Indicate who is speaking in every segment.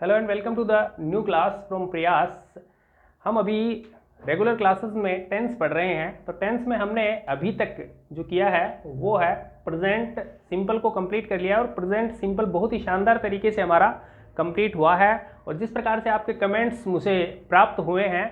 Speaker 1: Hello and welcome to the new class from Prayas. हम अभी regular classes में tense पढ़ रहे हैं। तो टेंस में हमने अभी तक जो किया है वो है प्रेजेंट सिंपल को कंप्लीट कर लिया और प्रेजेंट सिंपल बहुत ही शानदार तरीके से हमारा कंप्लीट हुआ है। और जिस प्रकार से आपके कमेंट्स मुझे प्राप्त हुए हैं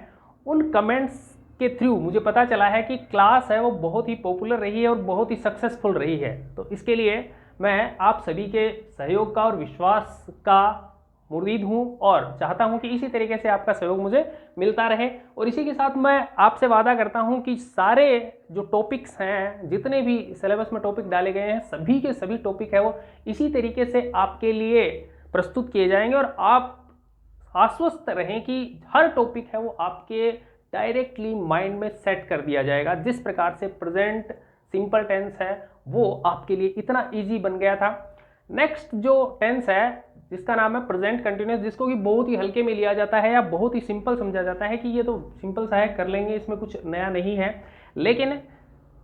Speaker 1: उन कमेंट्स के थ्रू मुझे पता चला है कि क्लास है वो बहुत ही पॉपुलर रही है और बहुत ही सक्सेसफुल रही है। तो इसके लिए मैं आप सभी के सहयोग का और विश्वास का मुरीद हूँ और चाहता हूँ कि इसी तरीके से आपका सहयोग मुझे मिलता रहे। और इसी के साथ मैं आपसे वादा करता हूँ कि सारे जो टॉपिक्स हैं, जितने भी सिलेबस में टॉपिक डाले गए हैं, सभी के सभी टॉपिक है वो इसी तरीके से आपके लिए प्रस्तुत किए जाएंगे और आप आश्वस्त रहें कि हर टॉपिक है वो आपके डायरेक्टली माइंड में सेट कर दिया जाएगा। जिस प्रकार से प्रेजेंट सिंपल टेंस है वो आपके लिए इतना ईजी बन गया था। नेक्स्ट जो टेंस है जिसका नाम है प्रेजेंट कंटिन्यूअस, जिसको कि बहुत ही हल्के में लिया जाता है या बहुत ही सिंपल समझा जाता है कि ये तो सिंपल सा है, कर लेंगे, इसमें कुछ नया नहीं है। लेकिन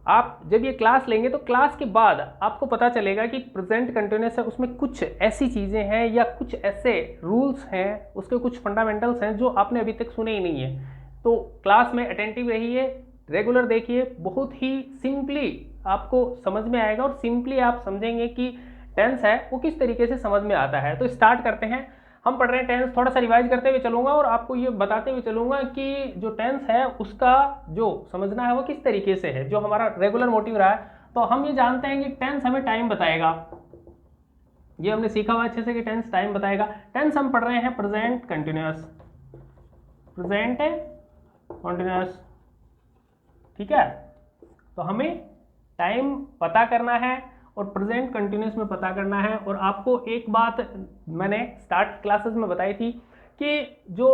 Speaker 1: आप जब ये क्लास लेंगे तो क्लास के बाद आपको पता चलेगा कि प्रेजेंट कंटिन्यूअस है उसमें कुछ ऐसी चीज़ें हैं या कुछ ऐसे रूल्स हैं, उसके कुछ फंडामेंटल्स हैं जो आपने अभी तक सुने ही नहीं है। तो क्लास में अटेंटिव रहिए, रेगुलर देखिए, बहुत ही सिंपली आपको समझ में आएगा और सिंपली आप समझेंगे कि टेंस है वो किस तरीके से समझ में आता है। तो स्टार्ट करते हैं। हम पढ़ रहे हैं टेंस, थोड़ा सा रिवाइज करते हुए चलूंगा और आपको ये बताते हुए चलूंगा कि जो टेंस है उसका जो समझना है वो किस तरीके से है, जो हमारा रेगुलर मोटिव रहा है। तो हम ये जानते हैं कि टेंस हमें टाइम बताएगा, ये हमने सीखा हुआ अच्छे से कि टेंस टाइम बताएगा। टेंस हम पढ़ रहे हैं प्रेजेंट कंटिन्यूअस, प्रेजेंट कंटिन्यूअस, ठीक है। तो हमें टाइम पता करना है और प्रेजेंट कंटिन्यूअस में पता करना है। और आपको एक बात मैंने स्टार्ट क्लासेस में बताई थी कि जो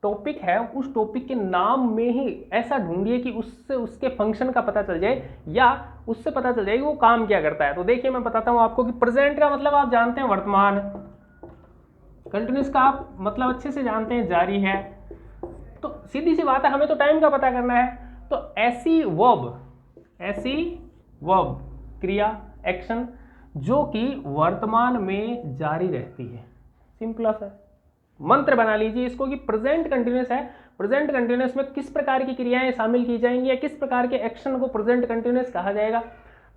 Speaker 1: टॉपिक है उस टॉपिक के नाम में ही ऐसा ढूंढिए कि उससे उसके फंक्शन का पता चल जाए या उससे पता चल जाए कि वो काम क्या करता है। तो देखिए मैं बताता हूँ आपको कि प्रेजेंट का मतलब आप जानते हैं वर्तमान, कंटिन्यूअस का आप मतलब अच्छे से जानते हैं जारी है। तो सीधी सी बात है, हमें तो टाइम का पता करना है। तो ऐसी वर्ब क्रिया एक्शन जो कि वर्तमान में जारी रहती है, सिंपल सा मंत्र बना लीजिए इसको कि प्रेजेंट कंटिन्यूअस है। प्रेजेंट कंटिन्यूअस में किस प्रकार की क्रियाएं शामिल की जाएंगी या किस प्रकार के एक्शन को प्रेजेंट कंटिन्यूअस कहा जाएगा।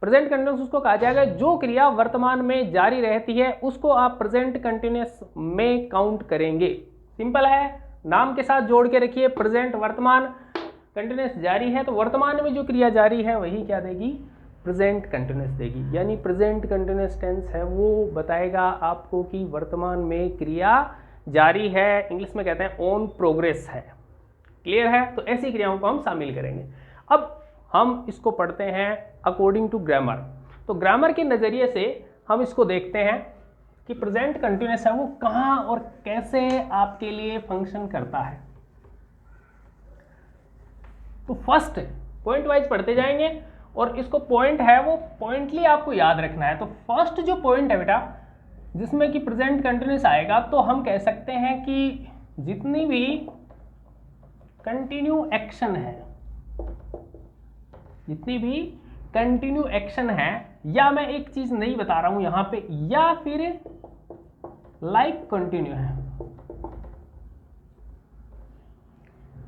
Speaker 1: प्रेजेंट कंटिन्यूअस उसको कहा जाएगा जो क्रिया वर्तमान में जारी रहती है उसको आप प्रेजेंट कंटिन्यूअस में काउंट करेंगे। सिंपल है, नाम के साथ जोड़ के रखिए, प्रेजेंट वर्तमान, कंटिन्यूअस जारी है, तो वर्तमान में जो क्रिया जारी है वही क्या देगी, प्रेजेंट कंटिन्यूअस देगी। यानी प्रेजेंट कंटिन्यूअस टेंस है वो बताएगा आपको कि वर्तमान में क्रिया जारी है, इंग्लिश में कहते हैं ऑन प्रोग्रेस है। क्लियर है। तो ऐसी क्रियाओं को हम शामिल करेंगे। अब हम इसको पढ़ते हैं अकॉर्डिंग टू ग्रामर। तो ग्रामर के नजरिए से हम इसको देखते हैं कि प्रेजेंट कंटिन्यूअस है वो कहाँ और कैसे आपके लिए फंक्शन करता है। तो फर्स्ट पॉइंट वाइज पढ़ते जाएंगे और इसको पॉइंट है वो पॉइंटली आपको याद रखना है। तो फर्स्ट जो पॉइंट है बेटा जिसमें कि प्रेजेंट कंटिन्यूअस आएगा तो हम कह सकते हैं कि जितनी भी कंटिन्यू एक्शन है, जितनी भी कंटिन्यू एक्शन है, या मैं एक चीज नहीं बता रहा हूं यहां पे, या फिर लाइक कंटिन्यू है।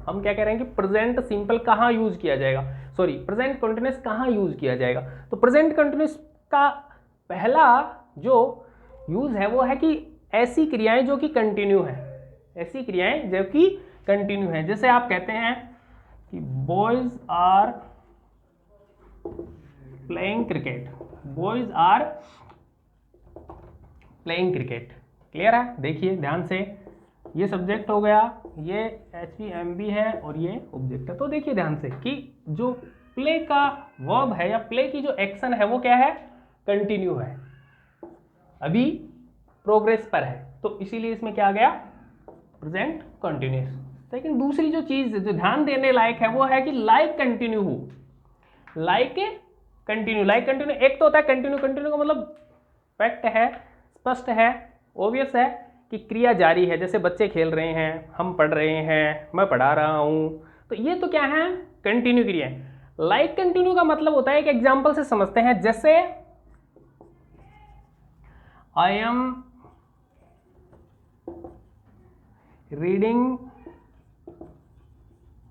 Speaker 1: हम क्या कह रहे हैं कि प्रेजेंट सिंपल कहां यूज किया जाएगा, सॉरी प्रेजेंट कंटिन्यूअस कहां यूज किया जाएगा। तो प्रेजेंट कंटिन्यूअस का पहला जो यूज है वो है कि ऐसी क्रियाएं जो कि कंटिन्यू है, ऐसी क्रियाएं जो कि कंटिन्यू है। जैसे आप कहते हैं कि boys are playing cricket, boys are playing cricket. Clear है। देखिए ध्यान से, ये सब्जेक्ट हो गया, ये HVMB है और ये ऑब्जेक्ट है। तो देखिए ध्यान से कि जो प्ले का वर्ब है या प्ले की जो एक्शन है वो क्या है, कंटिन्यू है, अभी प्रोग्रेस पर है। तो इसीलिए इसमें क्या आ गया, प्रेजेंट कंटिन्यूअस। लेकिन दूसरी जो चीज जो ध्यान देने लायक है वो है कि लाइक कंटिन्यू हो, लाइक कंटिन्यू, लाइक कंटिन्यू एक तो होता है कंटिन्यू, कंटिन्यू का मतलब फैक्ट है, स्पष्ट है, ऑब्वियस है कि क्रिया जारी है। जैसे बच्चे खेल रहे हैं, हम पढ़ रहे हैं, मैं पढ़ा रहा हूं, तो ये तो क्या है, कंटिन्यू क्रिया है। लाइक कंटिन्यू का मतलब होता है, एक एग्जांपल से समझते हैं। जैसे I am reading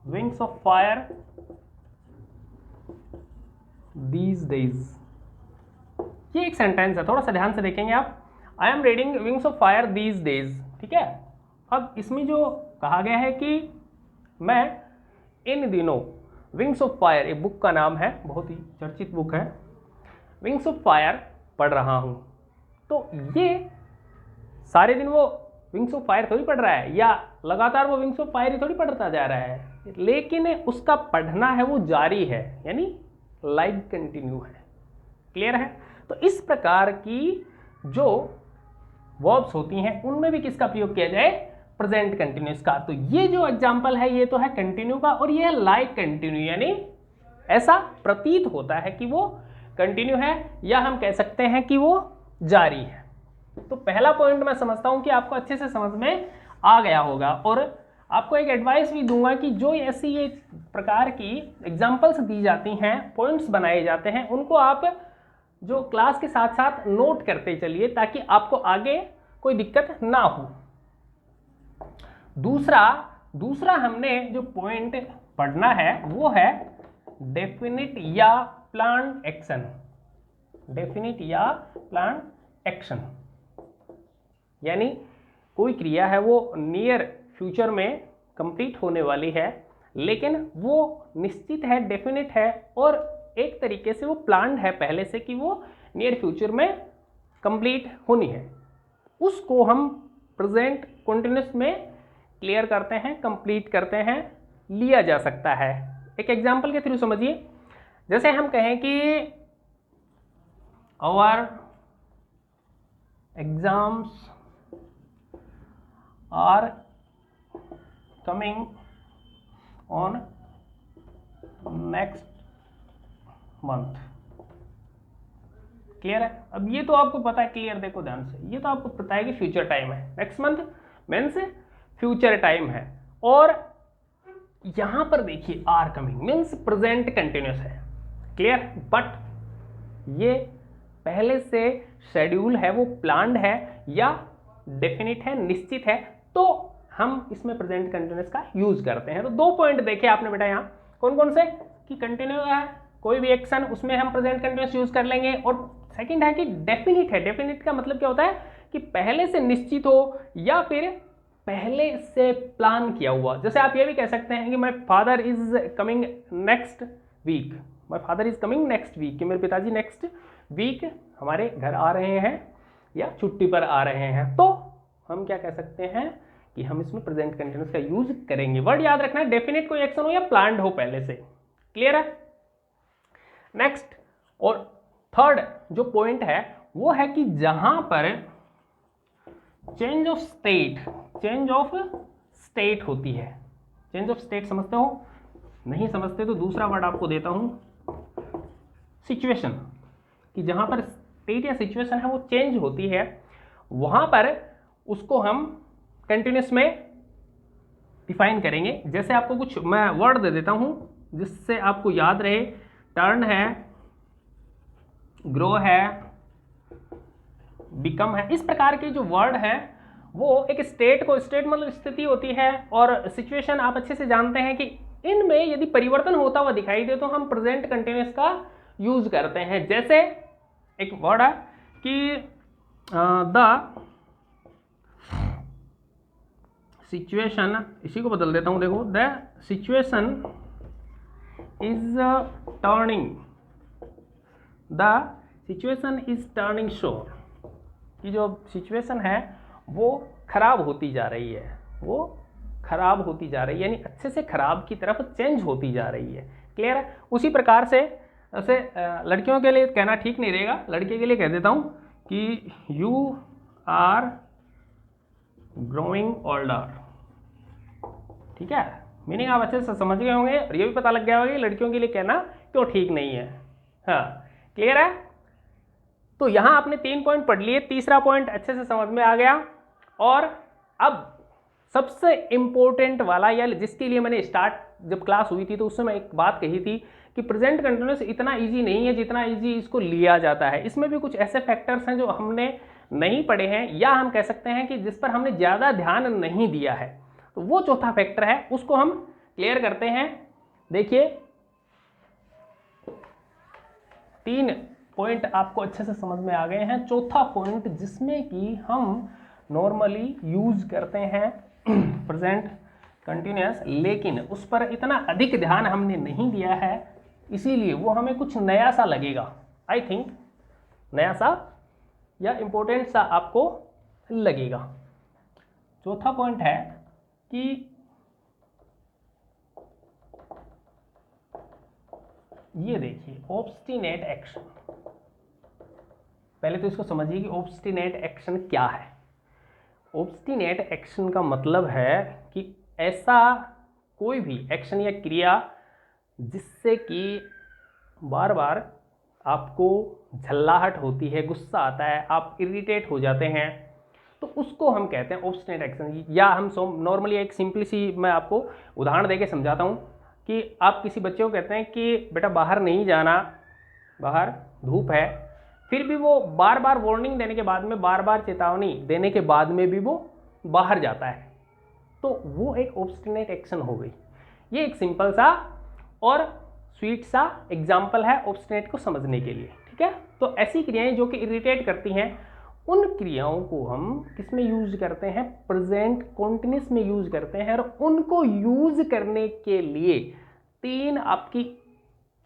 Speaker 1: wings of fire these days. ये एक सेंटेंस है, थोड़ा सा ध्यान से देखेंगे आप। I am reading wings of fire these days, ठीक है। अब इसमें जो कहा गया है कि मैं इन दिनों, विंग्स ऑफ फायर एक बुक का नाम है, बहुत ही चर्चित बुक है, विंग्स ऑफ फायर पढ़ रहा हूं। तो ये सारे दिन वो विंग्स ऑफ फायर थोड़ी पढ़ रहा है, या लगातार वो विंग्स ऑफ फायर ही थोड़ी पढ़ता जा रहा है, लेकिन उसका पढ़ना है वो जारी है, यानी लाइक कंटिन्यू है। क्लियर है? तो इस प्रकार की जो वर्ब्स होती हैं उनमें भी किसका प्रयोग किया जाए? प्रेजेंट कंटिन्यूस का। तो ये जो एग्जांपल है ये तो है कंटिन्यू का, और ये है लाइक कंटिन्यू, यानी ऐसा प्रतीत होता है कि वो कंटिन्यू है, या हम कह सकते हैं कि वो जारी है। तो पहला पॉइंट मैं समझता हूं कि आपको अच्छे से समझ में आ गया होगा, और आपको एक एडवाइस भी दूंगा कि जो ऐसी ये प्रकार की एग्जांपल्स दी जाती हैं, पॉइंट्स बनाए जाते हैं, उनको आप जो क्लास के साथ साथ नोट करते चलिए, ताकि आपको आगे कोई दिक्कत ना हो। दूसरा हमने जो पॉइंट पढ़ना है वो है डेफिनिट या प्लान्ड एक्शन। डेफिनिट या प्लान्ड एक्शन यानी कोई क्रिया है वो नियर फ्यूचर में कंप्लीट होने वाली है, लेकिन वो निश्चित है, डेफिनिट है, और एक तरीके से वो प्लान्ड है पहले से कि वो नियर फ्यूचर में कंप्लीट होनी है। उसको हम प्रेजेंट कंटिन्यूस में क्लियर करते हैं, कंप्लीट करते हैं, लिया जा सकता है। एक एग्जांपल के थ्रू समझिए। जैसे हम कहें कि our exams are coming on next month. Clear है? अब ये तो आपको पता है, क्लियर देखो ध्यान से, ये तो आपको पता है कि फ्यूचर टाइम है, next month means future time है, और यहां पर देखिए are coming means present continuous है। क्लियर? बट ये पहले से शेड्यूल है, वो प्लान्ड है या डेफिनिट है, निश्चित है, तो हम इसमें प्रेजेंट कंटिन्यूस का यूज करते हैं। तो दो पॉइंट देखे आपने बेटा यहाँ, कौन कौन से? कि कंटिन्यू है कोई भी एक्शन, उसमें हम प्रेजेंट कंटिन्यूस यूज कर लेंगे, और सेकंड है कि डेफिनिट है। डेफिनिट का मतलब क्या होता है? कि पहले से निश्चित हो या फिर पहले से प्लान किया हुआ। जैसे आप ये भी कह सकते हैं कि my father is coming next week, my father is coming next week, कि मेरे पिताजी नेक्स्ट वीक हमारे घर आ रहे हैं या छुट्टी पर आ रहे हैं। तो हम क्या कह सकते हैं कि हम इसमें प्रेजेंट कंटिन्यूस का यूज करेंगे। वर्ड याद रखना है, डेफिनेट कोई एक्शन हो या प्लान्ड हो पहले से। क्लियर है? नेक्स्ट और थर्ड जो पॉइंट है वो है कि जहां पर चेंज ऑफ स्टेट होती है। चेंज ऑफ स्टेट समझते हो? नहीं समझते तो दूसरा वर्ड आपको देता हूं, सिचुएशन। कि जहां पर स्टेट या सिचुएशन है वो चेंज होती है, वहां पर उसको हम कंटिन्यूस में डिफाइन करेंगे। जैसे आपको कुछ मैं वर्ड दे देता हूं जिससे आपको याद रहे। टर्न है, ग्रो है, बिकम है। इस प्रकार के जो वर्ड है वो एक स्टेट को, स्टेट मतलब स्थिति होती है, और सिचुएशन आप अच्छे से जानते हैं कि इनमें यदि परिवर्तन होता हुआ दिखाई दे तो हम प्रेजेंट कंटिन्यूस का यूज करते हैं। जैसे एक वर्ड है कि द सिचुएशन, इसी को बदल देता हूं, देखो, the situation is turning, the situation is turning शोर, कि जो सिचुएशन है वो खराब होती जा रही है, वो खराब होती जा रही है, यानी अच्छे से खराब की तरफ चेंज होती जा रही है। क्लियर है? उसी प्रकार से ऐसे लड़कियों के लिए कहना ठीक नहीं रहेगा, लड़के के लिए कह देता हूं कि यू आर ग्रोइंग ओल्डर। ठीक है? मीनिंग आप अच्छे से समझ गए होंगे, और ये भी पता लग गया होगा कि लड़कियों के लिए कहना क्यों ठीक नहीं है। हाँ, क्लियर है? तो यहां आपने 3 पॉइंट पढ़ लिए, तीसरा पॉइंट अच्छे से समझ में आ गया। और अब सबसे इंपॉर्टेंट वाला, या जिसके लिए मैंने जब क्लास हुई थी तो उसमें मैं एक बात कही थी कि प्रेजेंट कंटिन्यूअस इतना इजी नहीं है जितना इजी इसको लिया जाता है। इसमें भी कुछ ऐसे फैक्टर्स हैं जो हमने नहीं पढ़े हैं, या हम कह सकते हैं कि जिस पर हमने ज़्यादा ध्यान नहीं दिया है। तो वो चौथा फैक्टर है, उसको हम क्लियर करते हैं। देखिए 3 पॉइंट आपको अच्छे से समझ में आ गए हैं। चौथा पॉइंट जिसमें कि हम नॉर्मली यूज करते हैं प्रेजेंट कंटिन्यूअस, लेकिन उस पर इतना अधिक ध्यान हमने नहीं दिया है, इसीलिए वो हमें कुछ नया सा लगेगा। आई थिंक नया सा या इंपॉर्टेंट सा आपको लगेगा। चौथा पॉइंट है कि ये देखिए ऑब्स्टिनेट एक्शन। पहले तो इसको समझिए कि ऑब्स्टिनेट एक्शन क्या है। ऑब्स्टिनेट एक्शन का मतलब है कि ऐसा कोई भी एक्शन या क्रिया जिससे कि बार बार आपको झल्लाहट होती है, गुस्सा आता है, आप इरिटेट हो जाते हैं, तो उसको हम कहते हैं ऑब्स्टिनेट एक्शन। या हम नॉर्मली एक सिंपली सी मैं आपको उदाहरण देके समझाता हूँ कि आप किसी बच्चे को कहते हैं कि बेटा बाहर नहीं जाना, बाहर धूप है, फिर भी वो बार बार वार्निंग देने के बाद में, बार बार चेतावनी देने के बाद में भी वो बाहर जाता है, तो वो एक ऑब्स्टिनेट एक्शन हो गई। ये एक सिंपल सा और स्वीट सा एग्जाम्पल है ऑब्स्टिनेट को समझने के लिए, ठीक है। तो ऐसी क्रियाएं जो कि इरिटेट करती हैं, उन क्रियाओं को हम किस में यूज करते हैं, प्रेजेंट कॉन्टिन्यूअस में यूज करते हैं। और उनको यूज करने के लिए 3 आपकी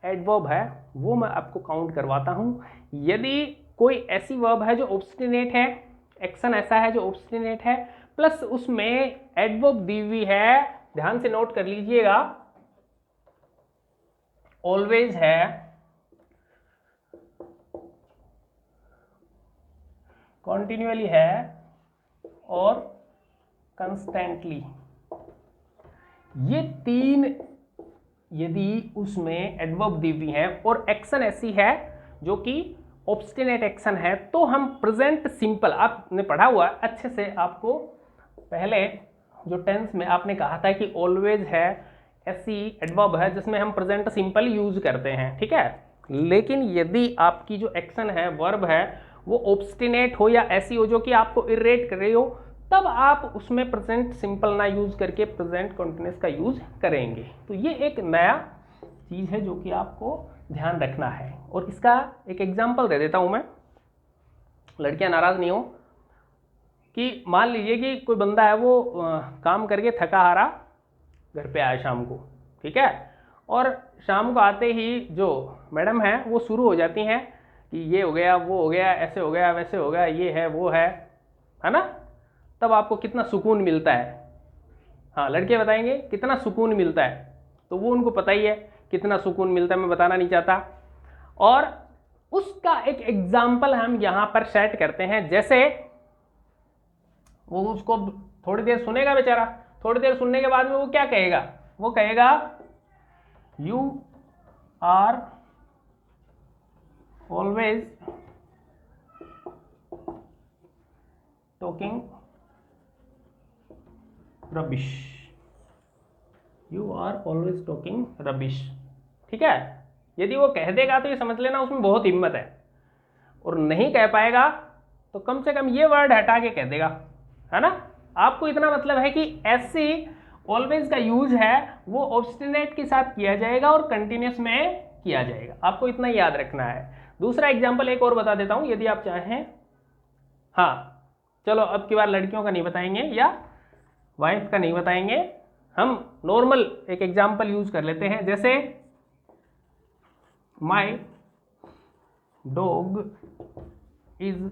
Speaker 1: एडवर्ब है, वो मैं आपको काउंट करवाता हूं। यदि कोई ऐसी वर्ब है जो ऑब्स्टिनेट है, एक्शन ऐसा है जो ऑब्स्टिनेट है, प्लस उसमें एडवर्ब दी हुई है, ध्यान से नोट कर लीजिएगा, ऑलवेज है, कॉन्टिन्यूअली है और कंस्टेंटली, ये 3 यदि उसमें एडवर्ब दी हुई है और एक्शन ऐसी है जो कि ऑब्स्टिनेट एक्शन है, तो हम प्रेजेंट सिंपल, आपने पढ़ा हुआ अच्छे से, आपको पहले जो टेंस में आपने कहा था कि ऑलवेज है ऐसी एडवर्ब है जिसमें हम प्रेजेंट सिंपल यूज करते हैं, ठीक है। लेकिन यदि आपकी जो एक्शन है, वर्ब है, वो ऑब्स्टिनेट हो या ऐसी हो जो कि आपको इरिटेट कर रही हो, तब आप उसमें प्रेजेंट सिंपल ना यूज करके प्रेजेंट कंटिन्यूअस का यूज करेंगे। तो ये एक नया चीज है जो कि आपको ध्यान रखना है। और इसका एक एग्जांपल दे देता हूं मैं, लड़कियां नाराज नहीं हो, कि मान लीजिए कि कोई बंदा है, वो काम करके थका हारा घर पे आया शाम को, ठीक है, और शाम को आते ही जो मैडम है वो शुरू हो जाती हैं कि ये हो गया, वो हो गया, ऐसे हो गया, वैसे हो गया, ये है, वो है ना। तब आपको कितना सुकून मिलता है? हाँ, लड़के बताएंगे कितना सुकून मिलता है। तो वो उनको पता ही है कितना सुकून मिलता है, मैं बताना नहीं चाहता। और उसका एक एग्जाम्पल हम यहां पर सेट करते हैं। जैसे वो उसको थोड़ी देर सुनेगा बेचारा, थोड़ी देर सुनने के बाद में वो क्या कहेगा, वो कहेगा you are always talking rubbish, you are always talking rubbish, ठीक है। यदि वो कह देगा तो ये समझ लेना उसमें बहुत हिम्मत है, और नहीं कह पाएगा तो कम से कम ये वर्ड हटा के कह देगा, है ना। आपको इतना मतलब है कि ऐसी ऑलवेज का यूज है वो ऑब्स्टिनेट के साथ किया जाएगा और कंटिन्यूअस में किया जाएगा, आपको इतना याद रखना है। दूसरा एग्जाम्पल एक और बता देता हूं यदि आप चाहें। हाँ चलो, अब की बार लड़कियों का नहीं बताएंगे या वाइफ का नहीं बताएंगे, हम नॉर्मल एक एग्जाम्पल यूज कर लेते हैं। जैसे my dog is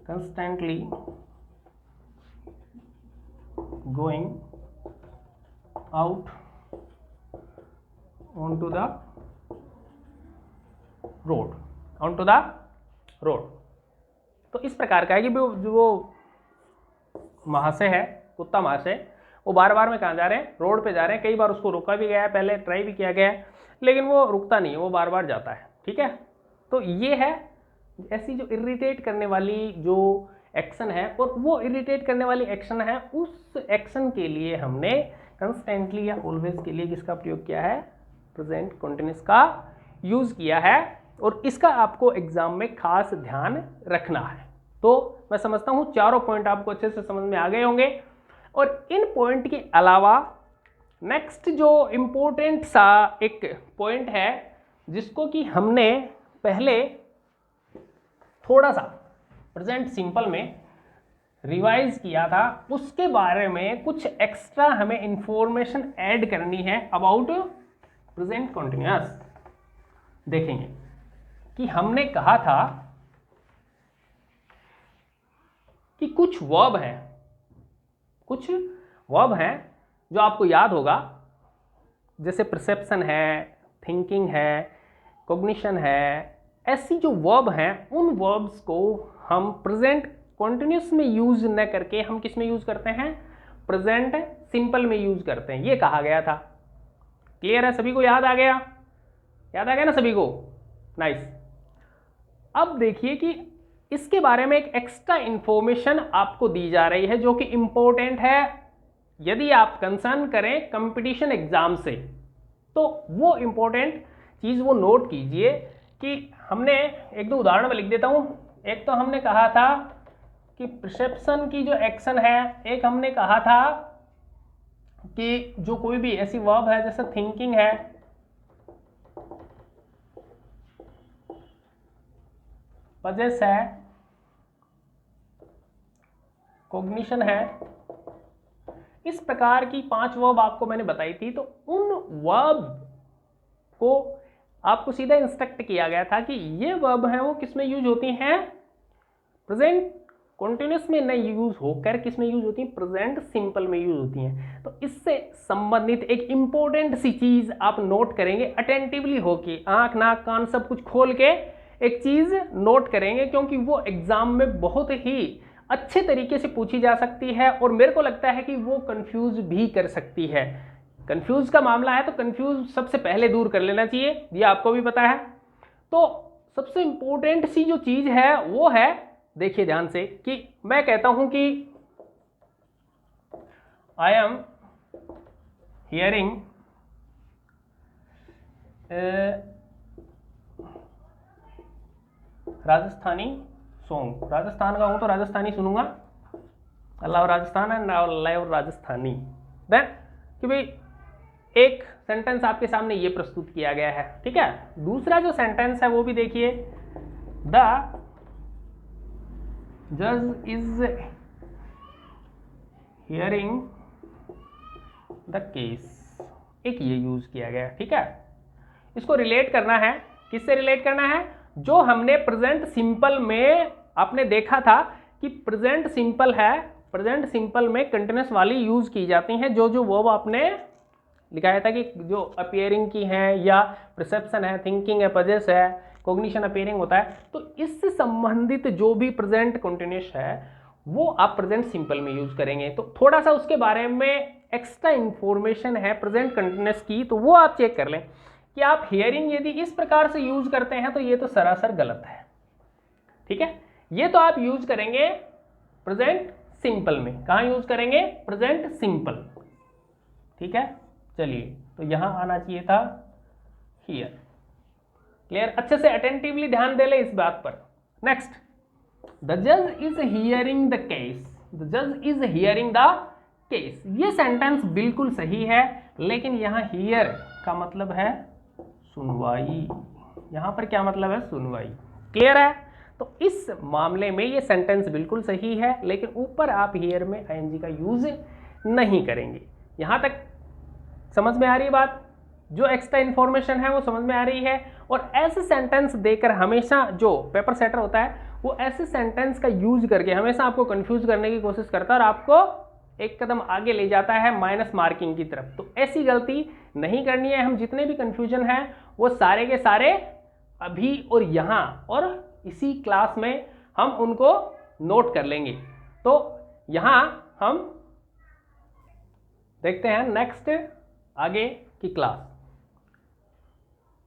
Speaker 1: constantly going out onto the road। तो इस प्रकार का है कि वो महाशय है, कुत्ता महाशय, वो बार बार में कहाँ जा रहे हैं, रोड पे जा रहे हैं। कई बार उसको रोका भी गया है, पहले ट्राई भी किया गया है, लेकिन वो रुकता नहीं है, वो बार बार जाता है, ठीक है। तो ये है ऐसी जो इरिटेट करने वाली जो एक्शन है, और वो इरिटेट करने वाली एक्शन है, उस एक्शन के लिए हमने कंस्टेंटली या ऑलवेज के लिए किसका प्रयोग किया है, प्रेजेंट कंटिन्यूअस का यूज किया है। और इसका आपको एग्जाम में खास ध्यान रखना है। तो मैं समझता हूं चारों पॉइंट आपको अच्छे से समझ में आ गए होंगे। और इन पॉइंट के अलावा नेक्स्ट जो इम्पोर्टेंट सा एक पॉइंट है जिसको कि हमने पहले थोड़ा सा प्रेजेंट सिंपल में रिवाइज किया था, उसके बारे में कुछ एक्स्ट्रा हमें इंफॉर्मेशन ऐड करनी है अबाउट प्रेजेंट कंटिन्यूअस। देखेंगे कि हमने कहा था कि कुछ वर्ब हैं जो आपको याद होगा, जैसे परसेप्शन है, थिंकिंग है, कॉग्निशन है। ऐसी जो वर्ब हैं उन वर्ब्स को हम प्रेजेंट कॉन्टिन्यूस में यूज न करके हम किस में यूज करते हैं, प्रेजेंट सिंपल में यूज करते हैं, ये कहा गया था। क्लियर है? सभी को याद आ गया? याद आ गया ना सभी को? नाइस। अब देखिए कि इसके बारे में एक एक्स्ट्रा इंफॉर्मेशन आपको दी जा रही है जो कि इंपॉर्टेंट है। यदि आप कंसर्न करें कंपटीशन एग्जाम से तो वो इंपॉर्टेंट चीज वो नोट कीजिए कि हमने एक दो उदाहरण में लिख देता हूं। एक तो हमने कहा था कि परसेप्शन की जो एक्शन है, एक हमने कहा था कि जो कोई भी ऐसी वर्ब है जैसे थिंकिंग है, पजेस है, कॉग्निशन है, इस प्रकार की 5 वर्ब आपको मैंने बताई थी। तो उन वर्ब को आपको सीधा इंस्ट्रक्ट किया गया था कि ये वर्ब हैं वो किस में यूज होती हैं, प्रेजेंट कॉन्टिन्यूस में नहीं यूज होकर किस में यूज होती हैं, प्रेजेंट सिंपल में यूज होती हैं। तो इससे संबंधित एक इंपॉर्टेंट सी चीज आप नोट करेंगे अटेंटिवली होके, आंख नाक कान सब कुछ खोल के एक चीज नोट करेंगे, क्योंकि वो एग्जाम में बहुत ही अच्छे तरीके से पूछी जा सकती है और मेरे को लगता है कि वो कंफ्यूज भी कर सकती है। कंफ्यूज का मामला है तो कंफ्यूज सबसे पहले दूर कर लेना चाहिए, ये आपको भी पता है। तो सबसे इंपॉर्टेंट सी जो चीज है वो है, देखिए ध्यान से, कि मैं कहता हूं कि I am hearing Rajasthani song. Rajasthan का हूं तो राजस्थानी सुनूंगा, अल्लाह Rajasthan and live Rajasthani. Then कि भाई एक सेंटेंस आपके सामने ये प्रस्तुत किया गया है, ठीक है। दूसरा जो सेंटेंस है वो भी देखिए, द जज इज हियरिंग द केस, एक ये यूज किया गया, ठीक है। इसको रिलेट करना है, किससे रिलेट करना है, जो हमने प्रेजेंट सिंपल में आपने देखा था कि प्रेजेंट सिंपल है, प्रेजेंट सिंपल में कंटिन्यूस वाली यूज की जाती हैं, जो वर्ब आपने लिखाया था कि जो अपीयरिंग की है या परसेप्शन है, थिंकिंग है, पजेस है, कॉग्निशन अपीयरिंग होता है। तो इससे संबंधित जो भी प्रेजेंट कंटिन्यूस है वो आप प्रेजेंट सिंपल में यूज करेंगे। तो थोड़ा सा उसके बारे में एक्स्ट्रा इंफॉर्मेशन है प्रेजेंट कंटिन्यूस की, तो वो आप चेक कर लें कि आप हियरिंग यदि इस प्रकार से यूज करते हैं तो ये तो सरासर गलत है, ठीक है। ये तो आप यूज करेंगे प्रेजेंट सिंपल में, कहां यूज करेंगे, प्रेजेंट सिंपल, ठीक है। चलिए, तो यहां आना चाहिए था हियर। क्लियर? अच्छे से अटेंटिवली ध्यान दे ले इस बात पर। नेक्स्ट, द जज is hearing the case, the जज इज हियरिंग द केस। ये सेंटेंस बिल्कुल सही है, लेकिन यहां हियर का मतलब है सुनवाई, यहां पर क्या मतलब है, सुनवाई। क्लियर है? तो इस मामले में ये सेंटेंस बिल्कुल सही है, लेकिन ऊपर आप हियर में आईएनजी का यूज नहीं करेंगे। यहां तक समझ में आ रही बात? जो एक्स्ट्रा इंफॉर्मेशन है वो समझ में आ रही है। और ऐसे सेंटेंस देकर हमेशा जो पेपर सेटर होता है वो ऐसे सेंटेंस का यूज करके हमेशा आपको कंफ्यूज करने की कोशिश करता है और आपको एक कदम आगे ले जाता है माइनस मार्किंग की तरफ। तो ऐसी गलती नहीं करनी है। हम जितने भी कंफ्यूजन हैं वो सारे के सारे अभी और यहाँ और इसी क्लास में हम उनको नोट कर लेंगे। तो यहाँ हम देखते हैं नेक्स्ट आगे की क्लास।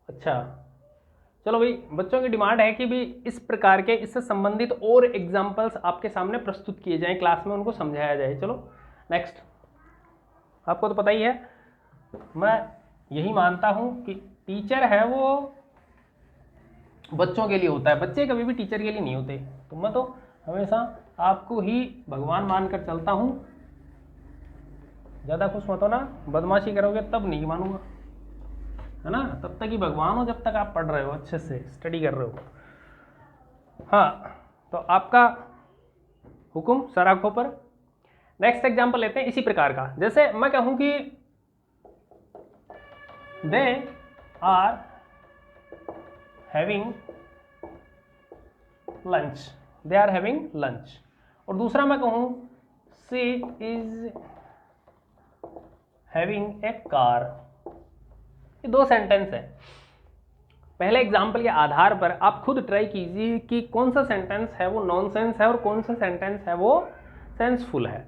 Speaker 1: अच्छा, चलो भाई, बच्चों की डिमांड है कि भी इस प्रकार के इससे संबंधित और एग्जाम्पल्स आपके सामने प्रस्तुत किए जाएं क्लास में, उनको समझाया जाए। चलो नेक्स्ट, आपको तो पता ही है, मैं यही मानता हूं कि टीचर है वो बच्चों के लिए होता है, बच्चे कभी भी टीचर के लिए नहीं होते। तो मैं तो हमेशा आपको ही भगवान मानकर चलता हूं ज़्यादा खुश मत हो ना, बदमाशी करोगे तब नहीं मानूंगा, है ना। तब तक ही भगवान हो जब तक आप पढ़ रहे हो, अच्छे से स्टडी कर रहे हो। हाँ, तो आपका हुक्म सर आंखों पर। नेक्स्ट एग्जाम्पल लेते हैं इसी प्रकार का। जैसे मैं कहूं कि they are having lunch, they are having lunch. और दूसरा मैं कहूं she is having a car. ये दो सेंटेंस है। पहले एग्जाम्पल के आधार पर आप खुद ट्राई कीजिए कि कौन सा सेंटेंस है वो नॉनसेंस है और कौन सा सेंटेंस है वो सेंसफुल है।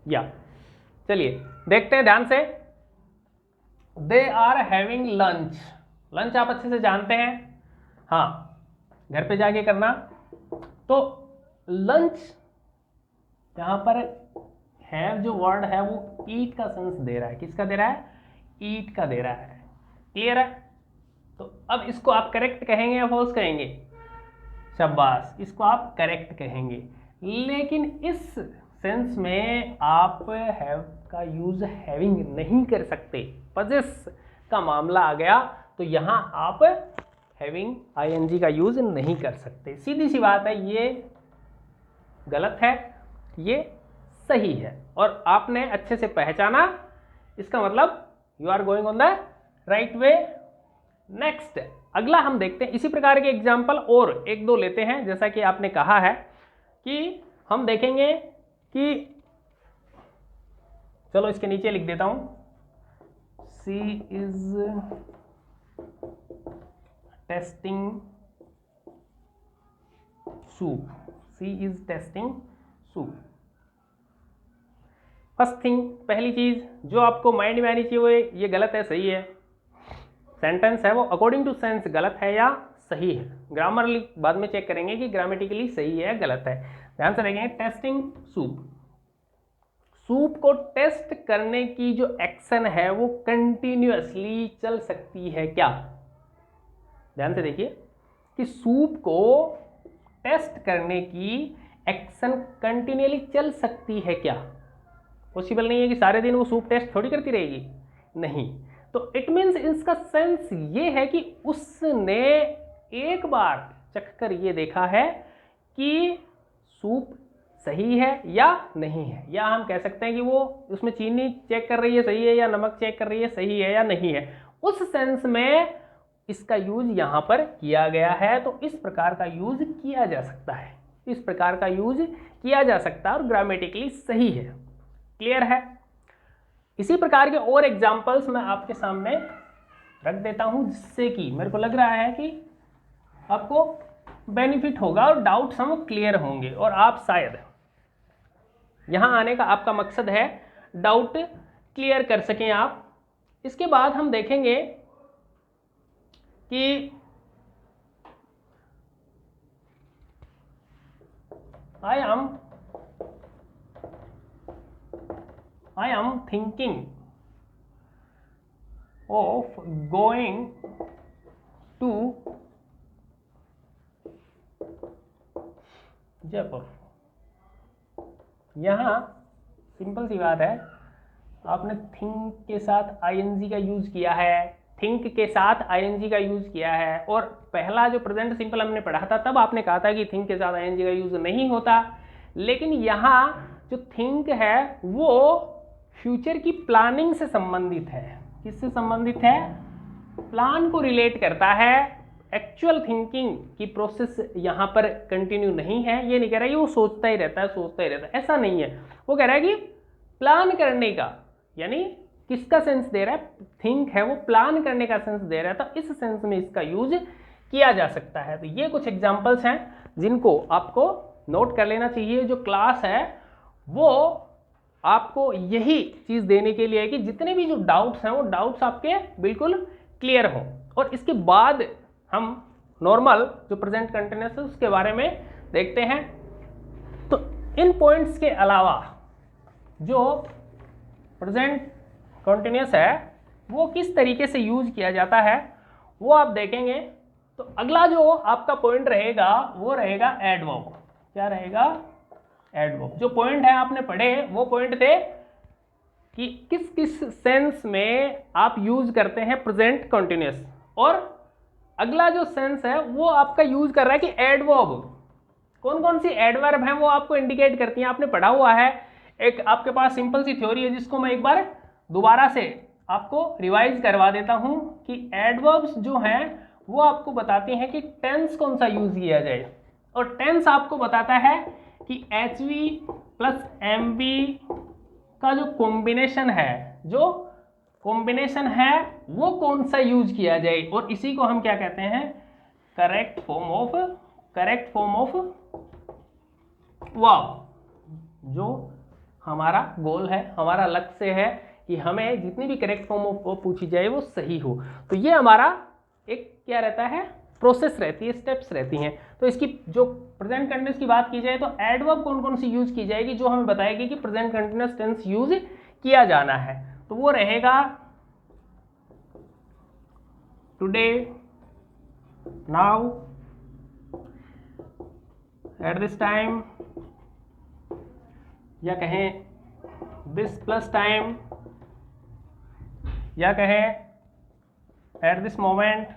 Speaker 1: या चलिए देखते हैं ध्यान से। They are having lunch, lunch आप अच्छे से जानते हैं, हाँ घर पे जाके करना। तो लंच यहां पर हैव जो वर्ड है वो ईट का सेंस दे रहा है। किसका दे रहा है? ईट का दे रहा है। क्लियर है? तो अब इसको आप करेक्ट कहेंगे या फॉल्स कहेंगे? शाबाश, इसको आप करेक्ट कहेंगे। लेकिन इस सेंस में आप हैव का यूज हैविंग नहीं कर सकते। पजेस का मामला आ गया तो यहां आप हैविंग आईएनजी का यूज नहीं कर सकते। सीधी सी बात है, ये गलत है, ये सही है और आपने अच्छे से पहचाना, इसका मतलब you are going on the right way. Next अगला हम देखते हैं इसी प्रकार के एग्जाम्पल और एक दो लेते हैं। जैसा कि आपने कहा है कि हम देखेंगे कि, चलो इसके नीचे लिख देता हूं, she is tasting soup, she is tasting soup. First thing, पहली चीज जो आपको माइंड में आनी चाहिए ये गलत है, सही है। सेंटेंस है वो अकॉर्डिंग टू सेंस गलत है या सही है। ग्रामरली बाद में चेक करेंगे कि ग्रामेटिकली सही है गलत है। ध्यान से देखेंगे, टेस्टिंग सूप, सूप को टेस्ट करने की जो एक्शन है वो कंटिन्यूअसली चल सकती है क्या? ध्यान से देखिए कि सूप को टेस्ट करने की एक्शन कंटिन्यूअली चल सकती है क्या? पॉसिबल नहीं है कि सारे दिन वो सूप टेस्ट थोड़ी करती रहेगी, नहीं। तो इट मीन्स इसका सेंस ये है कि उसने एक बार चखकर ये देखा है कि सूप सही है या नहीं है। या हम कह सकते हैं कि वो उसमें चीनी चेक कर रही है सही है, या नमक चेक कर रही है सही है या नहीं है। उस सेंस में इसका यूज यहां पर किया गया है। तो इस प्रकार का यूज किया जा सकता है, इस प्रकार का यूज किया जा सकता है और ग्रामेटिकली सही है। क्लियर है? इसी प्रकार के और एग्जाम्पल्स मैं आपके सामने रख देता हूं, जिससे कि मेरे को लग रहा है कि आपको बेनिफिट होगा और डाउट्स हम क्लियर होंगे और आप शायद यहां आने का आपका मकसद है डाउट क्लियर कर सकें आप। इसके बाद हम देखेंगे कि I am thinking of going to Jaipur. यहां सिंपल सी बात है, आपने थिंक के साथ आईएनजी का यूज किया है, थिंक के साथ आईएनजी का यूज किया है। और पहला जो प्रेजेंट सिंपल हमने पढ़ा था तब आपने कहा था कि थिंक के साथ आईएनजी का यूज नहीं होता। लेकिन यहाँ जो थिंक है वो फ्यूचर की प्लानिंग से संबंधित है। किससे संबंधित है? प्लान को रिलेट करता है। एक्चुअल थिंकिंग की प्रोसेस यहाँ पर कंटिन्यू नहीं है। ये नहीं कह रहा है कि वो सोचता ही रहता है, सोचता ही रहता है, ऐसा नहीं है। वो कह रहा है कि प्लान करने का, यानी किसका सेंस दे रहा है? थिंक है वो प्लान करने का सेंस दे रहा है। तो इस सेंस में इसका यूज किया जा सकता है। तो ये कुछ एग्जाम्पल्स हैं जिनको आपको नोट कर लेना चाहिए। जो क्लास है वो आपको यही चीज देने के लिए है कि जितने भी जो डाउट्स हैं वो डाउट्स आपके बिल्कुल क्लियर हों। और इसके बाद हम नॉर्मल जो प्रेजेंट कंटिन्यूअस है उसके बारे में देखते हैं। तो इन पॉइंट्स के अलावा जो प्रेजेंट कंटिन्यूअस है वो किस तरीके से यूज किया जाता है वो आप देखेंगे। तो अगला जो आपका पॉइंट रहेगा वो रहेगा एडवर्ब। क्या रहेगा? एडवर्ब। जो पॉइंट है आपने पढ़े वो पॉइंट थे कि किस किस सेंस में आप यूज करते हैं प्रेजेंट कंटिन्यूअस, और अगला जो सेंस है वो आपका यूज कर रहा है कि एडवर्ब। कौन कौन सी एडवर्ब हैं वो आपको इंडिकेट करती हैं, आपने पढ़ा हुआ है। एक आपके पास सिंपल सी थ्योरी है जिसको मैं एक बार दोबारा से आपको रिवाइज करवा देता हूं कि एडवर्ब्स जो हैं वो आपको बताते हैं कि टेंस कौन सा यूज किया जाए, और टेंस आपको बताता है कि HV प्लस MV का जो कॉम्बिनेशन है वो कौन सा यूज किया जाए, और इसी को हम क्या कहते हैं, करेक्ट फॉर्म ऑफ वर्ब। जो हमारा गोल है, हमारा लक्ष्य है कि हमें जितनी भी करेक्ट फॉर्म ऑफ वर्ब पूछी जाए वो सही हो। तो ये हमारा एक क्या रहता है, प्रोसेस रहती है, स्टेप्स रहती हैं। तो इसकी जो प्रेजेंट कंटिन्यूअस की बात की जाए तो एडवर्ब कौन कौन सी यूज की जाएगी जो हमें बताएगी कि प्रेजेंट कंटिन्यूअस टेंस यूज किया जाना है। तो वो रहेगा today, now, at this time, या कहें दिस प्लस टाइम, या कहें at this moment,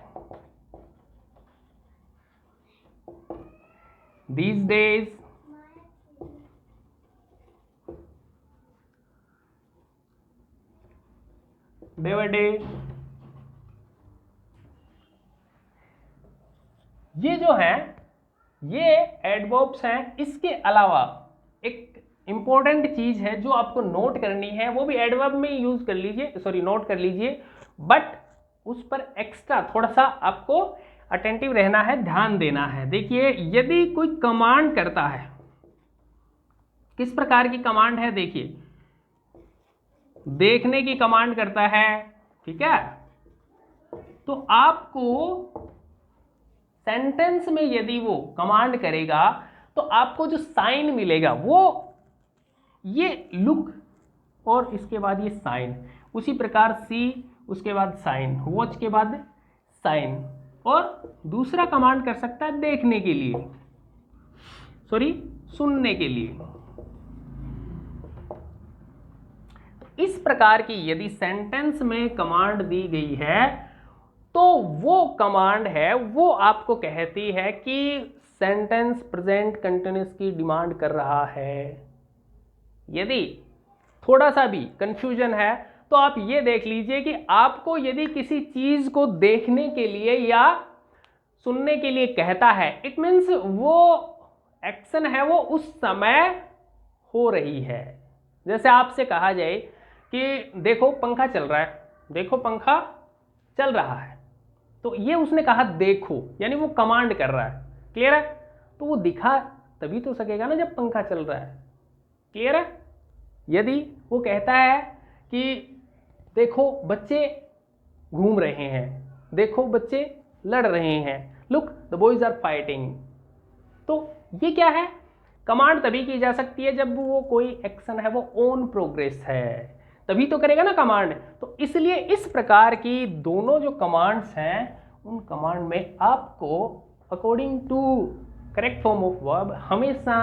Speaker 1: these days, day by day। ये जो है ये एडवर्ब्स हैं। इसके अलावा एक इंपॉर्टेंट चीज है जो आपको नोट करनी है, वो भी एडवर्ब में यूज कर लीजिए, सॉरी नोट कर लीजिए, बट उस पर एक्स्ट्रा थोड़ा सा आपको अटेंटिव रहना है, ध्यान देना है। देखिए यदि कोई कमांड करता है, किस प्रकार की कमांड है, देखिए देखने की कमांड करता है, ठीक है, तो आपको सेंटेंस में यदि वो कमांड करेगा तो आपको जो साइन मिलेगा वो ये लुक और इसके बाद ये साइन, उसी प्रकार सी, उसके बाद साइन, वॉच के बाद साइन, और दूसरा कमांड कर सकता है देखने के लिए, सॉरी सुनने के लिए। इस प्रकार की यदि सेंटेंस में कमांड दी गई है तो वो कमांड है वो आपको कहती है कि सेंटेंस प्रेजेंट कंटिन्यूअस की डिमांड कर रहा है। यदि थोड़ा सा भी कंफ्यूजन है तो आप ये देख लीजिए कि आपको यदि किसी चीज को देखने के लिए या सुनने के लिए कहता है, इट मीन्स वो एक्शन है वो उस समय हो रही है। जैसे आपसे कहा जाए कि देखो पंखा चल रहा है, देखो पंखा चल रहा है, तो ये उसने कहा देखो, यानी वो कमांड कर रहा है। क्लियर है? तो वो दिखा तभी तो सकेगा ना जब पंखा चल रहा है। क्लियर है? यदि वो कहता है कि देखो बच्चे घूम रहे हैं, देखो बच्चे लड़ रहे हैं, look the boys are fighting, तो ये क्या है, कमांड तभी की जा सकती है जब वो कोई एक्शन है वो ऑन प्रोग्रेस है, तभी तो करेगा ना कमांड। तो इसलिए इस प्रकार की दोनों जो कमांड्स हैं उन कमांड में आपको according to correct form of verb हमेशा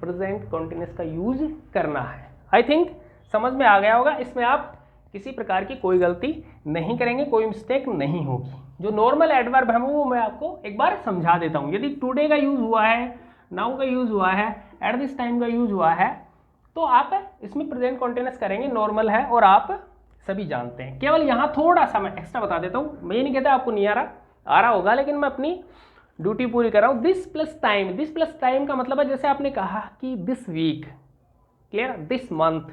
Speaker 1: प्रेजेंट कंटिन्यूअस का यूज करना है। आई थिंक समझ में आ गया होगा। इसमें आप किसी प्रकार की कोई गलती नहीं करेंगे, कोई मिस्टेक नहीं होगी। जो नॉर्मल एडवर्ब है वो मैं आपको एक बार समझा देता हूँ। यदि टुडे का यूज हुआ है, नाउ का यूज हुआ है, एट दिस टाइम का यूज हुआ है, तो आप इसमें प्रेजेंट कंटिन्यूअस करेंगे, नॉर्मल है और आप सभी जानते हैं। केवल यहाँ थोड़ा सा मैं एक्स्ट्रा बता देता हूँ। मैं ये नहीं कहता आपको नहीं आ रहा होगा, लेकिन मैं अपनी ड्यूटी पूरी कर रहा हूँ। This plus time, this plus time का मतलब है जैसे आपने कहा कि this week, clear, this month,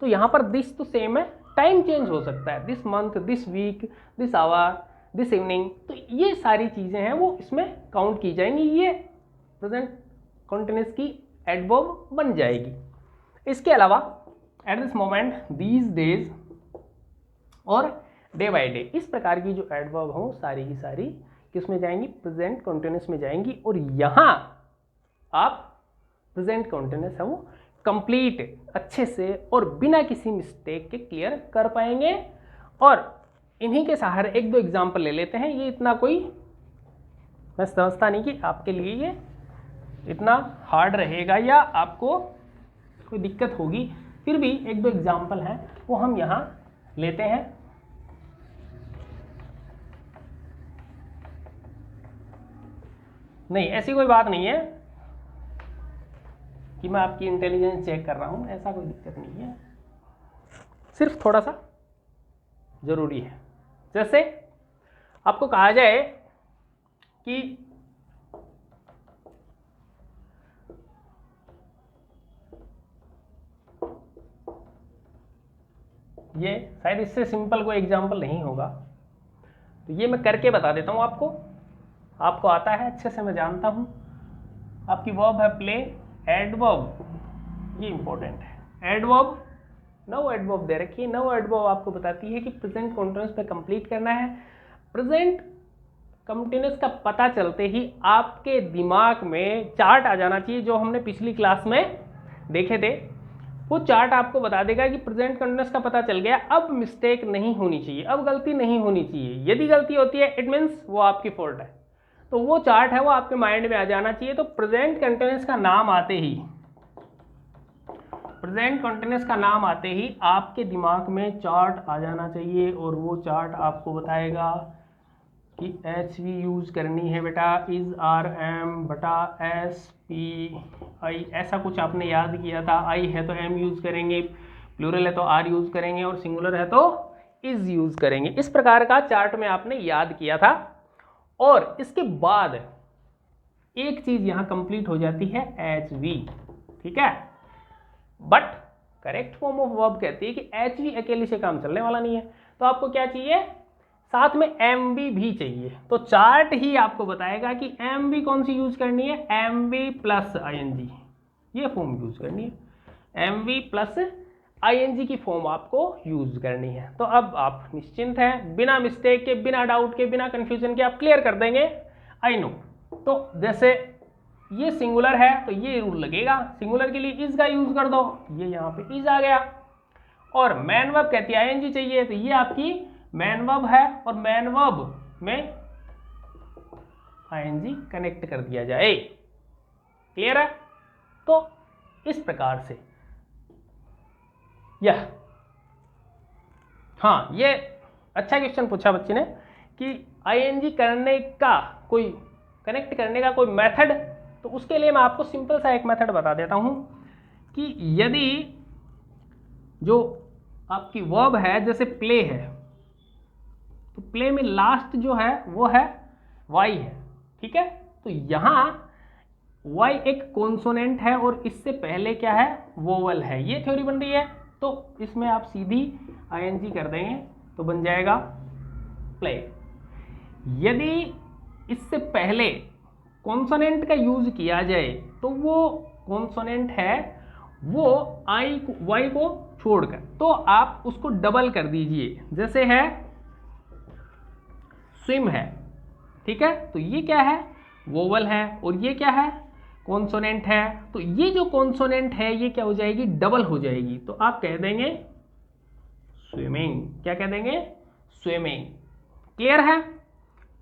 Speaker 1: तो यहाँ पर दिस तो सेम है, टाइम चेंज हो सकता है, this month, this week, this hour, this evening, तो ये सारी चीज़ें हैं वो इसमें काउंट की जाएंगी, ये प्रेजेंट कंटिन्यूअस की एडवर्ब बन जाएगी। इसके अलावा at this moment, these days और डे बाय डे, इस प्रकार की जो एडवर्ब हो सारी की सारी किस में जाएंगी, प्रेजेंट कंटिन्यूअस में जाएंगी। और यहाँ आप प्रेजेंट कंटिन्यूअस है वो कंप्लीट अच्छे से और बिना किसी मिस्टेक के क्लियर कर पाएंगे। और इन्हीं के सहारे एक दो एग्जाम्पल ले लेते हैं। ये इतना कोई मैं समझता नहीं कि आपके लिए ये इतना हार्ड रहेगा या आपको कोई दिक्कत होगी, फिर भी एक दो एग्जाम्पल हैं वो हम यहाँ लेते हैं। नहीं, ऐसी कोई बात नहीं है कि मैं आपकी इंटेलिजेंस चेक कर रहा हूँ, ऐसा कोई दिक्कत नहीं है, सिर्फ थोड़ा सा ज़रूरी है। जैसे आपको कहा जाए कि ये शायद इससे सिंपल कोई एग्जाम्पल नहीं होगा, तो ये मैं करके बता देता हूँ आपको। आपको आता है अच्छे से, मैं जानता हूँ। आपकी वर्ब है प्ले, एडवर्ब, ये इंपॉर्टेंट है। एडवर्ब, नव एडवर्ब दे रखी है। नव एडवर्ब आपको बताती है कि प्रेजेंट कंटीन्यूअस पे कंप्लीट करना है। प्रेजेंट कंटीन्यूअस का पता चलते ही आपके दिमाग में चार्ट आ जाना चाहिए, जो हमने पिछली क्लास में देखे थे। वो चार्ट आपको बता देगा कि प्रेजेंट कंटीन्यूअस का पता चल गया, अब मिस्टेक नहीं होनी चाहिए, अब गलती नहीं होनी चाहिए। यदि गलती होती है इट मीन्स वो आपकी फॉल्ट है। तो वो चार्ट है वो आपके माइंड में आ जाना चाहिए। तो प्रेजेंट कंटीन्यूअस का नाम आते ही, प्रेजेंट कंटीन्यूअस का नाम आते ही आपके दिमाग में चार्ट आ जाना चाहिए, और वो चार्ट आपको बताएगा कि एच वी यूज़ करनी है बेटा, इज आर एम बटा एस पी आई, ऐसा कुछ आपने याद किया था। आई है तो एम यूज़ करेंगे, प्लूरल है तो आर यूज़ करेंगे, और सिंगुलर है तो इज यूज़ करेंगे। इस प्रकार का चार्ट में आपने याद किया था। और इसके बाद एक चीज़ यहाँ कंप्लीट हो जाती है, एच वी, ठीक है। But correct form of verb कहती है कि एच वी अकेले से काम चलने वाला नहीं है, तो आपको क्या चाहिए, साथ में एम बी भी चाहिए। तो चार्ट ही आपको बताएगा कि एम बी कौन सी यूज करनी है, M B plus I N G, ये फॉर्म यूज करनी है। M B plus I N G की फॉर्म आपको यूज करनी है। तो अब आप निश्चिंत हैं, बिना मिस्टेक के, बिना डाउट के, बिना कंफ्यूजन के आप क्लियर कर देंगे, आई नो। तो जैसे ये सिंगुलर है तो ये रूल लगेगा, सिंगुलर के लिए इज का यूज कर दो, ये यहाँ पे इज आ गया। और मैन वर्ब कहती है आई एन जी चाहिए, तो ये आपकी मैन वर्ब है, और मैन वर्ब में आई एन जी कनेक्ट कर दिया जाए। क्लियर है। तो इस प्रकार से यह, हाँ, ये अच्छा क्वेश्चन पूछा बच्चे ने कि आई एन जी करने का कोई, कनेक्ट करने का कोई मेथड। तो उसके लिए मैं आपको सिंपल सा एक मेथड बता देता हूं कि यदि जो आपकी वर्ब है, जैसे प्ले है, तो प्ले में लास्ट जो है वो है वाई है, ठीक है। तो यहाँ वाई एक कॉन्सोनेंट है और इससे पहले क्या है, वोवल है, ये थ्योरी बन रही है। तो इसमें आप सीधी आईएनजी कर देंगे तो बन जाएगा प्ले। यदि इससे पहले कॉन्सोनेंट का यूज किया जाए तो वो कॉन्सोनेंट है वो आई वाई को छोड़कर, तो आप उसको डबल कर दीजिए। जैसे है स्विम है, ठीक है, तो ये क्या है, वोवल है, और ये क्या है, कॉन्सोनेंट है। तो ये जो कॉन्सोनेंट है ये क्या हो जाएगी, डबल हो जाएगी। तो आप कह देंगे स्विमिंग, क्या कह देंगे, स्विमिंग। क्लियर है।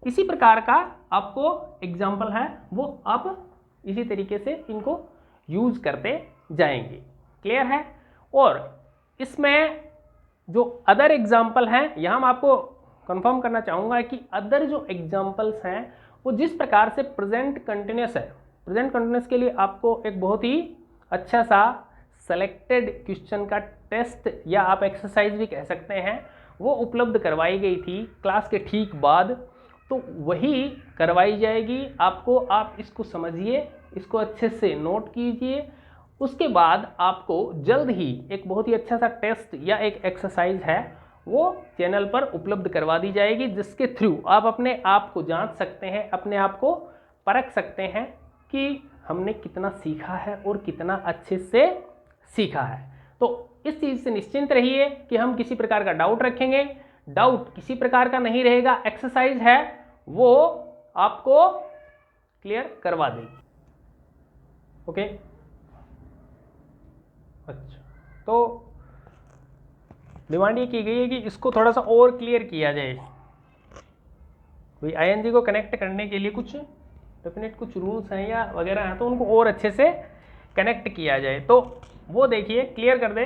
Speaker 1: इसी प्रकार का आपको एग्जाम्पल है वो आप इसी तरीके से इनको यूज करते जाएंगे। क्लियर है। और इसमें जो अदर एग्जाम्पल हैं, यहाँ मैं आपको कंफर्म करना चाहूँगा कि अदर जो एग्जाम्पल्स हैं वो जिस प्रकार से प्रेजेंट कंटिन्यूस है, प्रेजेंट कंटिन्यूस के लिए आपको एक बहुत ही अच्छा सा सेलेक्टेड क्वेश्चन का टेस्ट या आप एक्सरसाइज भी कह सकते हैं, वो उपलब्ध करवाई गई थी क्लास के ठीक बाद। तो वही करवाई जाएगी आपको, आप इसको समझिए, इसको अच्छे से नोट कीजिए। उसके बाद आपको जल्द ही एक बहुत ही अच्छा सा टेस्ट या एक एक्सरसाइज है वो चैनल पर उपलब्ध करवा दी जाएगी, जिसके थ्रू आप अपने आप को जांच सकते हैं, अपने आप को परख सकते हैं कि हमने कितना सीखा है और कितना अच्छे से सीखा है। तो इस चीज़ से निश्चिंत रहिए कि हम किसी प्रकार का डाउट रखेंगे, डाउट किसी प्रकार का नहीं रहेगा, एक्सरसाइज है वो आपको क्लियर करवा देगी। ओके, अच्छा, तो डिमांड ये की गई है कि इसको थोड़ा सा और क्लियर किया जाए। भाई आईएनजी को कनेक्ट करने के लिए कुछ डेफिनेट कुछ रूल्स हैं या वगैरह हैं तो उनको और अच्छे से कनेक्ट किया जाए। तो वो देखिए क्लियर कर दे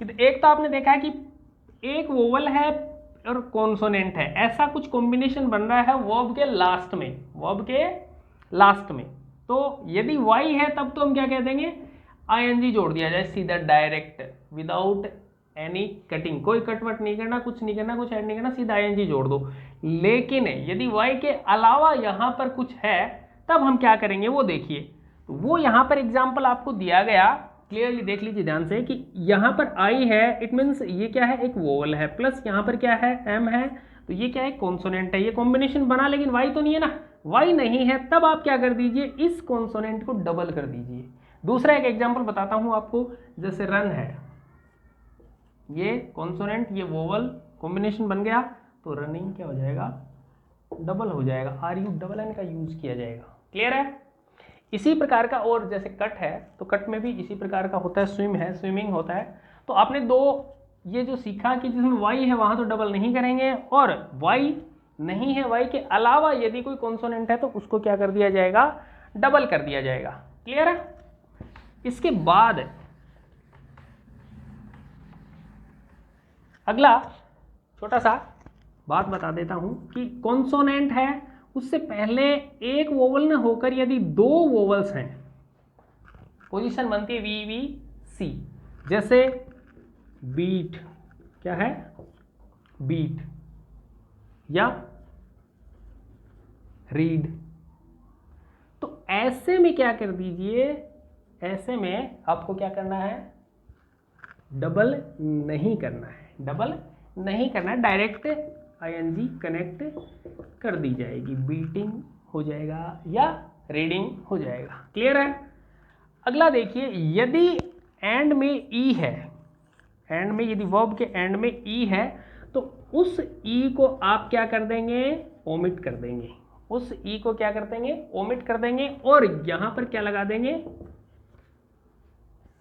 Speaker 1: कि एक तो आपने देखा है कि एक वोवल है और कॉन्सोनेंट है, ऐसा कुछ कॉम्बिनेशन बन रहा है वर्ब के लास्ट में, वर्ब के लास्ट में। तो यदि वाई है तब तो हम क्या कह देंगे, आईएनजी जोड़ दिया जाए सीधा डायरेक्ट विदाउट एनी कटिंग, कोई कटवट नहीं करना, कुछ नहीं करना, कुछ ऐड नहीं करना, सीधा आईएनजी जोड़ दो। लेकिन यदि वाई के अलावा यहाँ पर कुछ है तब हम क्या करेंगे वो देखिए। तो वो यहाँ पर एग्जाम्पल आपको दिया गया, क्लियरली देख लीजिए ध्यान से कि यहाँ पर आई है, इट मीन्स ये क्या है, एक वोवल है, प्लस यहाँ पर क्या है, एम है, तो ये क्या है, कॉन्सोनेंट है। ये कॉम्बिनेशन बना लेकिन वाई तो नहीं है ना, वाई नहीं है, तब आप क्या कर दीजिए, इस कॉन्सोनेंट को डबल कर दीजिए। दूसरा एक एग्जाम्पल बताता हूँ आपको, जैसे रन है, ये कॉन्सोनेंट ये वोवल कॉम्बिनेशन बन गया तो रनिंग क्या हो जाएगा, डबल हो जाएगा, आर यू डबल एन का यूज किया जाएगा। क्लियर है। इसी प्रकार का और जैसे कट है तो कट में भी इसी प्रकार का होता है, स्विम है, स्विमिंग होता है। तो आपने दो ये जो सीखा कि जिसमें वाई है वहां तो डबल नहीं करेंगे, और वाई नहीं है, वाई के अलावा यदि कोई कॉन्सोनेंट है तो उसको क्या कर दिया जाएगा, डबल कर दिया जाएगा। क्लियर है। इसके बाद अगला छोटा सा बात बता देता हूं कि कॉन्सोनेंट है उससे पहले एक वोवल न होकर यदि दो वोवल्स हैं, पोजीशन बनती है वी वी सी। जैसे बीट, क्या है, बीट, या रीड। तो ऐसे में क्या कर दीजिए, ऐसे में आपको क्या करना है, डबल नहीं करना है, डबल नहीं करना है, डायरेक्ट आईएनजी कनेक्ट कर दी जाएगी, बीटिंग हो जाएगा या रीडिंग हो जाएगा। क्लियर है। अगला देखिए, यदि एंड में ई है, एंड में यदि वर्ब के एंड में ई है तो उस ई को आप क्या कर देंगे, ओमिट कर देंगे, उस ई को क्या कर देंगे, ओमिट कर देंगे, और यहां पर क्या लगा देंगे,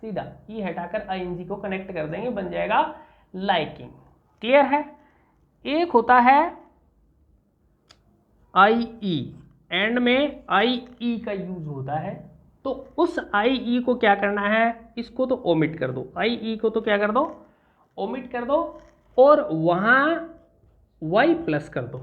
Speaker 1: सीधा ई हटाकर आईएनजी को कनेक्ट कर देंगे, बन जाएगा लाइकिंग। क्लियर है। एक होता है आई ई, एंड में आई ई का यूज होता है, तो उस आई ई को क्या करना है, इसको तो ओमिट कर दो, आई ई को तो क्या कर दो, ओमिट कर दो, और वहां वाई प्लस कर दो।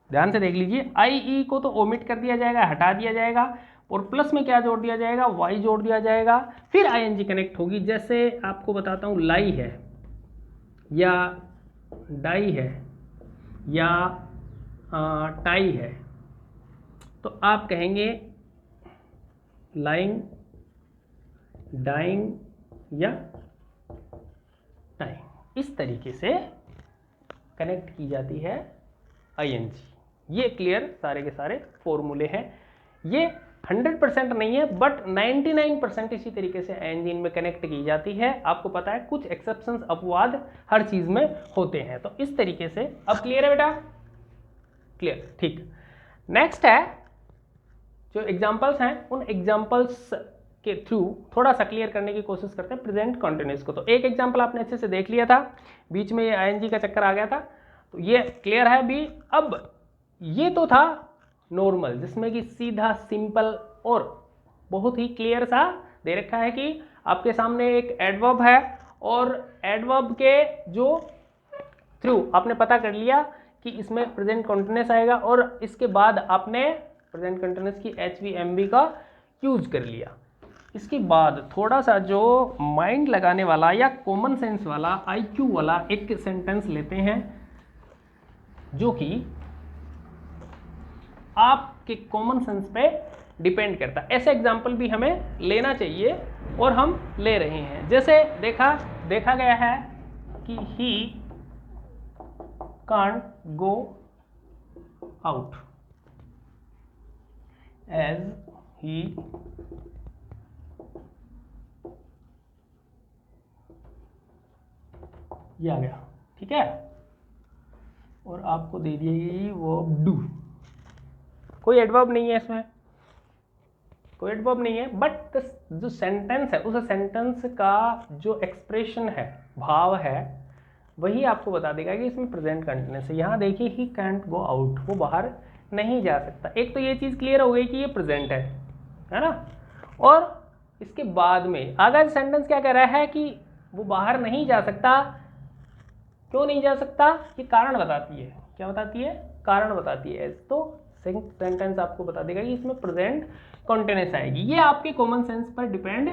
Speaker 1: ध्यान से देख लीजिए, आई ई को तो ओमिट कर दिया जाएगा, हटा दिया जाएगा, और प्लस में क्या जोड़ दिया जाएगा, वाई जोड़ दिया जाएगा, फिर आईएनजी कनेक्ट होगी। जैसे आपको बताता हूं, लाई है या डाई है या टाई है, तो आप कहेंगे लाइंग, डाइंग या टाइंग। इस तरीके से कनेक्ट की जाती है आईएनजी। ये क्लियर सारे के सारे फॉर्मूले हैं। ये 100% नहीं है बट 99% इसी तरीके से आईएनजी इनमें कनेक्ट की जाती है। आपको पता है कुछ एक्सेप्शंस अपवाद हर चीज में होते हैं। तो इस तरीके से अब क्लियर है बेटा, क्लियर, ठीक। नेक्स्ट है जो एग्जांपल्स हैं, उन एग्जांपल्स के थ्रू थोड़ा सा क्लियर करने की कोशिश करते हैं प्रेजेंट कंटिन्यूअस को। तो एक एग्जांपल आपने अच्छे से देख लिया था, बीच में ये आईएनजी का चक्कर आ गया था, तो ये क्लियर है भी। अब ये तो था नॉर्मल, जिसमें कि सीधा सिंपल और बहुत ही क्लियर सा दे रखा है कि आपके सामने एक एडवर्ब है और एडवर्ब के जो थ्रू आपने पता कर लिया कि इसमें प्रेजेंट कंटिन्यूअस आएगा, और इसके बाद आपने प्रेजेंट कंटिन्यूअस की HVMV का यूज कर लिया। इसके बाद थोड़ा सा जो माइंड लगाने वाला या कॉमन सेंस वाला IQ वाला एक सेंटेंस लेते हैं, जो कि आपके कॉमन सेंस पे डिपेंड करता है। ऐसे एग्जाम्पल भी हमें लेना चाहिए और हम ले रहे हैं। जैसे देखा गया है कि he can't go out as he ये आ गया, ठीक है, और आपको दे दी गई वो डू। कोई एडवर्ब नहीं है इसमें, कोई एडवर्ब नहीं है, बट जो सेंटेंस है उस सेंटेंस का जो एक्सप्रेशन है, भाव है, वही आपको बता देगा कि इसमें प्रेजेंट कंटिन्यूअस है। यहाँ देखिए ही कैंट गो आउट, वो बाहर नहीं जा सकता। एक तो ये चीज़ क्लियर हो गई कि ये प्रेजेंट है ना। और इसके बाद में आगे सेंटेंस क्या कह रहा है कि वो बाहर नहीं जा सकता। क्यों नहीं जा सकता? ये कारण बताती है। क्या बताती है? कारण बताती है। तो सेंटेंस आपको बता देगा कि इसमें प्रेजेंट कॉन्टिन्यूअस आएगी। ये आपके कॉमन सेंस पर डिपेंड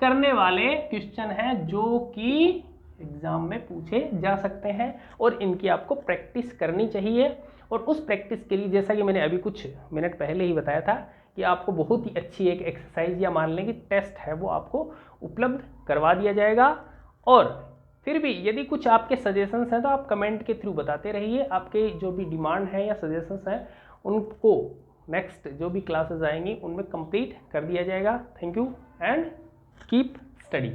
Speaker 1: करने वाले क्वेश्चन हैं जो कि एग्जाम में पूछे जा सकते हैं और इनकी आपको प्रैक्टिस करनी चाहिए। और उस प्रैक्टिस के लिए जैसा कि मैंने अभी कुछ मिनट पहले ही बताया था कि आपको बहुत ही अच्छी एक एक्सरसाइज या मान लें कि टेस्ट है वो आपको उपलब्ध करवा दिया जाएगा। और फिर भी यदि कुछ आपके सजेशंस हैं तो आप कमेंट के थ्रू बताते रहिए। आपके जो भी डिमांड है या सजेशंस हैं उनको नेक्स्ट जो भी क्लासेस आएंगी उनमें कंप्लीट कर दिया जाएगा। Thank you and keep study.